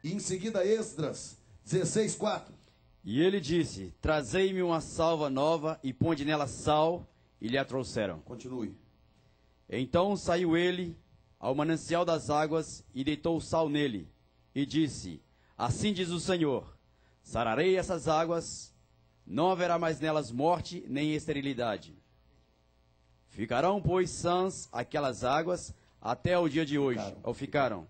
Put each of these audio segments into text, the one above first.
E em seguida Esdras 16:4. E ele disse: trazei-me uma salva nova e ponde nela sal, e lhe a trouxeram. Continue. Então saiu ele ao manancial das águas e deitou o sal nele, e disse: assim diz o Senhor, sararei essas águas, não haverá mais nelas morte nem esterilidade. Ficarão, pois, sãs aquelas águas até o dia de hoje. Ou ficaram.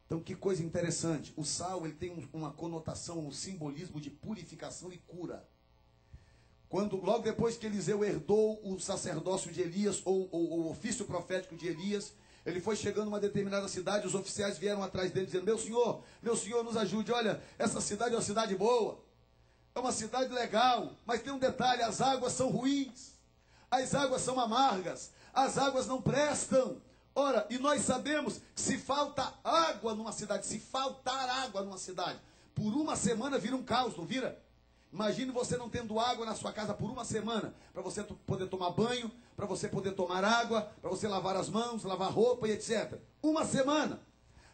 Então, que coisa interessante. O sal, ele tem uma conotação, um simbolismo de purificação e cura. Logo depois que Eliseu herdou o sacerdócio de Elias, ou o ofício profético de Elias, ele foi chegando a uma determinada cidade, os oficiais vieram atrás dele dizendo: meu senhor, nos ajude. Olha, essa cidade é uma cidade boa, é uma cidade legal, mas tem um detalhe: as águas são ruins, as águas são amargas, as águas não prestam. Ora, e nós sabemos que se falta água numa cidade, se faltar água numa cidade, por uma semana vira um caos, não vira? Imagine você não tendo água na sua casa por uma semana, para você poder tomar banho, para você poder tomar água, para você lavar as mãos, lavar roupa e etc. Uma semana.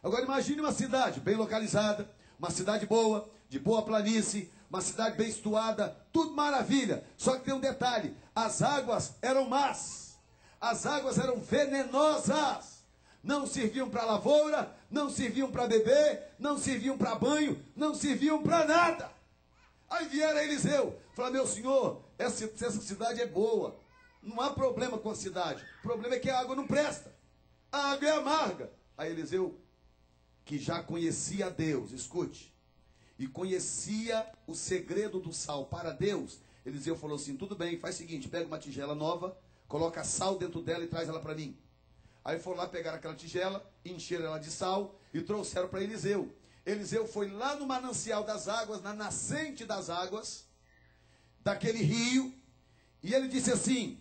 Agora imagine uma cidade bem localizada, uma cidade boa, de boa planície, uma cidade bem situada, tudo maravilha. Só que tem um detalhe: as águas eram más. As águas eram venenosas, não serviam para lavoura, não serviam para beber, não serviam para banho, não serviam para nada. Aí vieram Eliseu, falaram: meu senhor, essa cidade é boa, não há problema com a cidade, o problema é que a água não presta, a água é amarga. Aí Eliseu, que já conhecia Deus, escute, e conhecia o segredo do sal para Deus, Eliseu falou assim: tudo bem, faz o seguinte, pega uma tigela nova, coloca sal dentro dela e traz ela para mim. Aí foram lá, pegaram aquela tigela, encheram ela de sal e trouxeram para Eliseu. Eliseu foi lá no manancial das águas, na nascente das águas, daquele rio, e ele disse assim: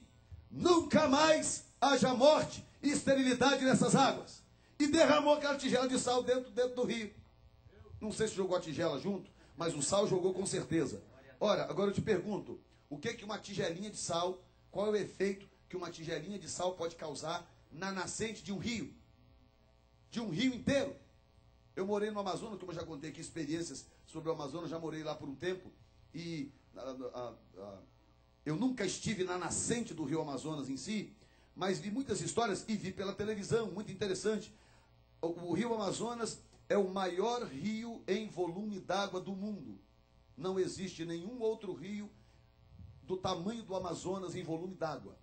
nunca mais haja morte e esterilidade nessas águas. E derramou aquela tigela de sal dentro do rio. Não sei se jogou a tigela junto, mas o sal jogou com certeza. Ora, agora eu te pergunto, o que uma tigelinha de sal, qual é o efeito que uma tigelinha de sal pode causar na nascente de um rio? De um rio inteiro. Eu morei no Amazonas, como eu já contei aqui experiências sobre o Amazonas, já morei lá por um tempo, e eu nunca estive na nascente do rio Amazonas em si, mas vi muitas histórias e vi pela televisão, muito interessante. O rio Amazonas é o maior rio em volume d'água do mundo. Não existe nenhum outro rio do tamanho do Amazonas em volume d'água.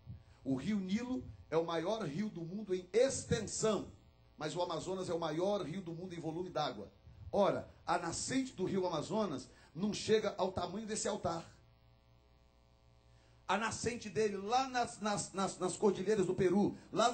O rio Nilo é o maior rio do mundo em extensão, mas o Amazonas é o maior rio do mundo em volume d'água. Ora, a nascente do rio Amazonas não chega ao tamanho desse altar. A nascente dele, lá nas cordilheiras do Peru, lá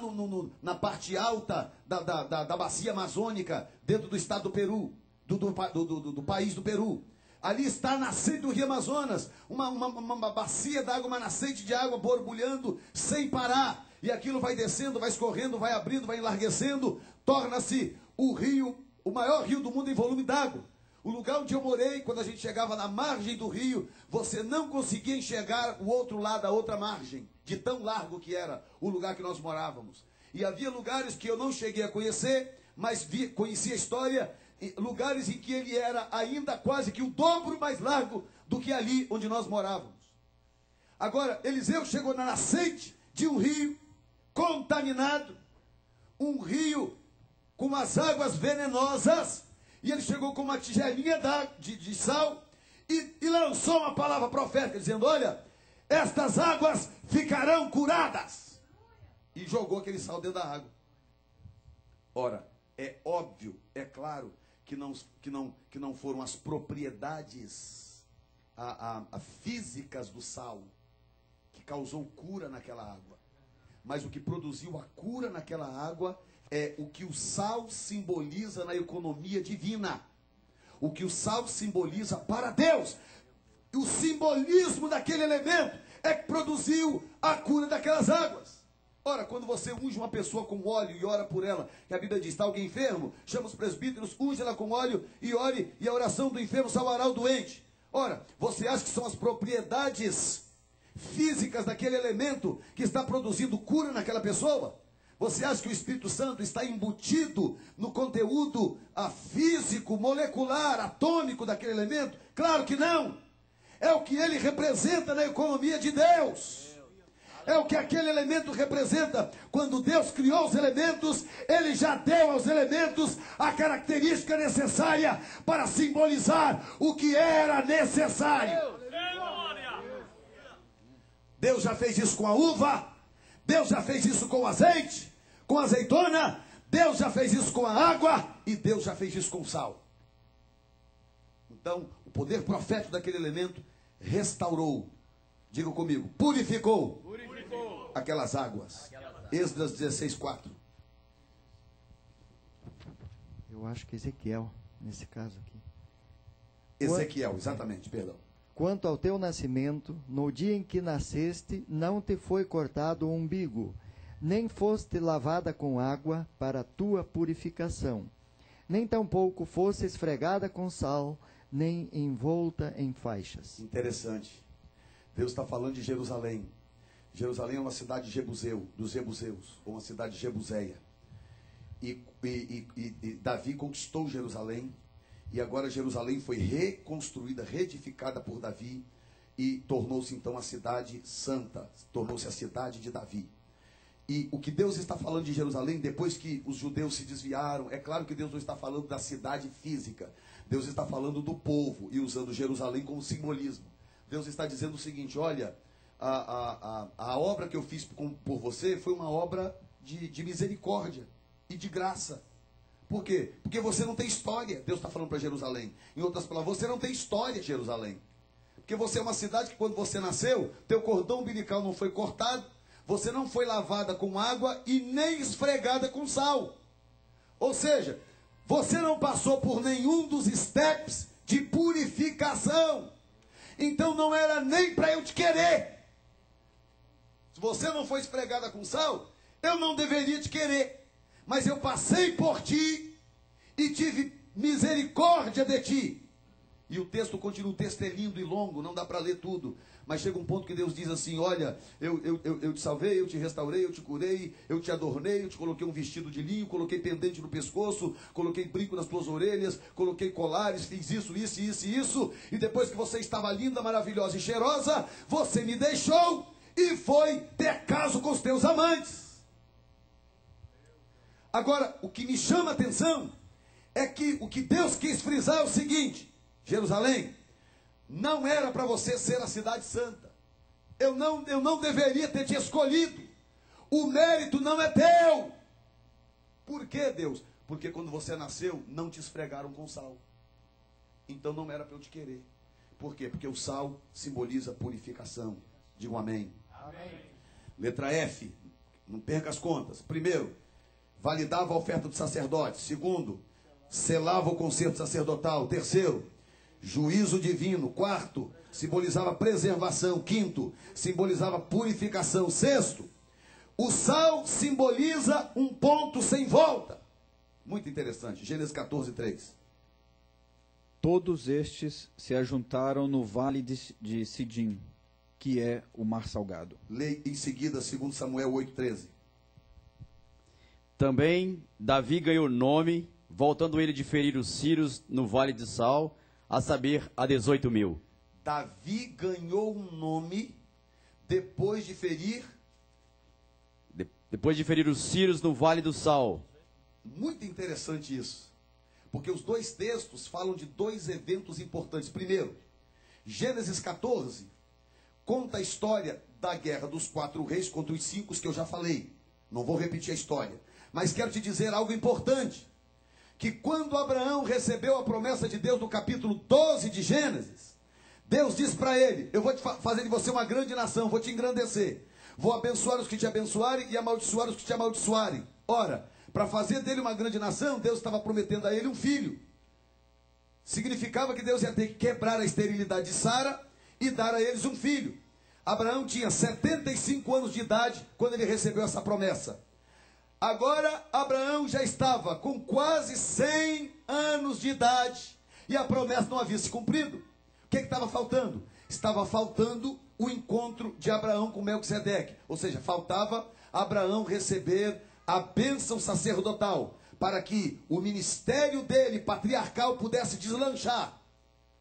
na parte alta da bacia amazônica, dentro do estado do Peru, do país do Peru. Ali está a nascente do rio Amazonas, uma bacia d'água, uma nascente de água borbulhando sem parar. E aquilo vai descendo, vai escorrendo, vai abrindo, vai enlarguecendo, torna-se o maior rio do mundo em volume d'água. O lugar onde eu morei, quando a gente chegava na margem do rio, você não conseguia enxergar o outro lado, a outra margem, de tão largo que era o lugar que nós morávamos. E havia lugares que eu não cheguei a conhecer, mas conhecia a história, lugares em que ele era ainda quase que o dobro mais largo do que ali onde nós morávamos. Agora, Eliseu chegou na nascente de um rio contaminado, um rio com as águas venenosas, e ele chegou com uma tigelinha de sal e lançou uma palavra profética, dizendo: olha, estas águas ficarão curadas. E jogou aquele sal dentro da água. Ora, é óbvio, é claro, que não foram as propriedades físicas do sal que causou cura naquela água. Mas o que produziu a cura naquela água é o que o sal simboliza na economia divina. O que o sal simboliza para Deus. O simbolismo daquele elemento é que produziu a cura daquelas águas. Ora, quando você unge uma pessoa com óleo e ora por ela, que a Bíblia diz: está alguém enfermo? Chama os presbíteros, unge ela com óleo e ore, e a oração do enfermo salvará o doente. Ora, você acha que são as propriedades físicas daquele elemento que está produzindo cura naquela pessoa? Você acha que o Espírito Santo está embutido no conteúdo físico, molecular, atômico daquele elemento? Claro que não. É o que ele representa na economia de Deus. É o que aquele elemento representa. Quando Deus criou os elementos, Ele já deu aos elementos a característica necessária para simbolizar o que era necessário. Deus já fez isso com a uva, Deus já fez isso com o azeite, com a azeitona, Deus já fez isso com a água e Deus já fez isso com o sal. Então, o poder profético daquele elemento restaurou, diga comigo, purificou aquelas águas. Esdras 16:4. Eu acho que Ezequiel, nesse caso aqui. Ezequiel, exatamente, perdão. Quanto ao teu nascimento, no dia em que nasceste, não te foi cortado o umbigo, nem foste lavada com água para a tua purificação, nem tampouco fosse esfregada com sal, nem envolta em faixas. Interessante. Deus está falando de Jerusalém. Jerusalém é uma cidade de Jebuseu, dos Jebuseus, ou uma cidade de Jebuseia. E Davi conquistou Jerusalém, e agora Jerusalém foi reconstruída, reedificada por Davi, e tornou-se então a cidade santa, tornou-se a cidade de Davi. E o que Deus está falando de Jerusalém, depois que os judeus se desviaram, é claro que Deus não está falando da cidade física, Deus está falando do povo, e usando Jerusalém como simbolismo. Deus está dizendo o seguinte, olha, a obra que eu fiz por você foi uma obra de misericórdia e de graça. Por quê? Porque você não tem história. Deus está falando para Jerusalém. Em outras palavras, você não tem história, Jerusalém. Porque você é uma cidade que quando você nasceu, teu cordão umbilical não foi cortado, você não foi lavada com água e nem esfregada com sal. Ou seja, você não passou por nenhum dos steps de purificação. Então não era nem para eu te querer. Se você não foi esfregada com sal, eu não deveria te querer. Mas eu passei por ti e tive misericórdia de ti. E o texto continua, o texto é lindo e longo, não dá para ler tudo. Mas chega um ponto que Deus diz assim, olha, eu te salvei, eu te restaurei, eu te curei, eu te adornei, eu te coloquei um vestido de linho, coloquei pendente no pescoço, coloquei brinco nas tuas orelhas, coloquei colares, fiz isso, isso, isso e isso. E depois que você estava linda, maravilhosa e cheirosa, você me deixou e foi ter caso com os teus amantes. Agora, o que me chama a atenção é que o que Deus quis frisar é o seguinte, Jerusalém, não era para você ser a cidade santa. Eu não deveria ter te escolhido. O mérito não é teu. Por que, Deus? Porque quando você nasceu, não te esfregaram com sal. Então não era para eu te querer. Por quê? Porque o sal simboliza purificação. Diga um amém. Amém. Letra F, não perca as contas. Primeiro, validava a oferta do sacerdote. Segundo, selava o concerto sacerdotal. Terceiro, juízo divino. Quarto, simbolizava preservação. Quinto, simbolizava purificação. Sexto, o sal simboliza um ponto sem volta. Muito interessante. Gênesis 14:3. Todos estes se ajuntaram no vale de Sidim, que é o mar salgado. Lê em seguida 2 Samuel 8:13. Também Davi ganhou nome, voltando ele de ferir os sírios no vale de Sal, a saber, a 18.000. Davi ganhou um nome depois de ferir... Depois de ferir os sírios no vale do Sal. Muito interessante isso. Porque os dois textos falam de dois eventos importantes. Primeiro, Gênesis 14 conta a história da guerra dos 4 reis contra os 5 que eu já falei. Não vou repetir a história. Mas quero te dizer algo importante. Que quando Abraão recebeu a promessa de Deus no capítulo 12 de Gênesis, Deus disse para ele, eu vou fazer de você uma grande nação, vou te engrandecer. Vou abençoar os que te abençoarem e amaldiçoar os que te amaldiçoarem. Ora, para fazer dele uma grande nação, Deus estava prometendo a ele um filho. Significava que Deus ia ter que quebrar a esterilidade de Sara e dar a eles um filho. Abraão tinha 75 anos de idade quando ele recebeu essa promessa. Agora, Abraão já estava com quase 100 anos de idade e a promessa não havia se cumprido. O que estava faltando? Estava faltando o encontro de Abraão com Melquisedeque. Ou seja, faltava Abraão receber a bênção sacerdotal, para que o ministério dele, patriarcal, pudesse deslanchar.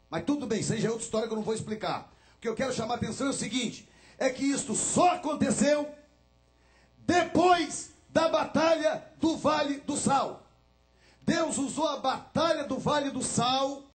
Mas tudo bem, isso aí já é outra história que eu não vou explicar. O que eu quero chamar a atenção é o seguinte, é que isto só aconteceu depois da batalha do Vale do Sal. Deus usou a batalha do Vale do Sal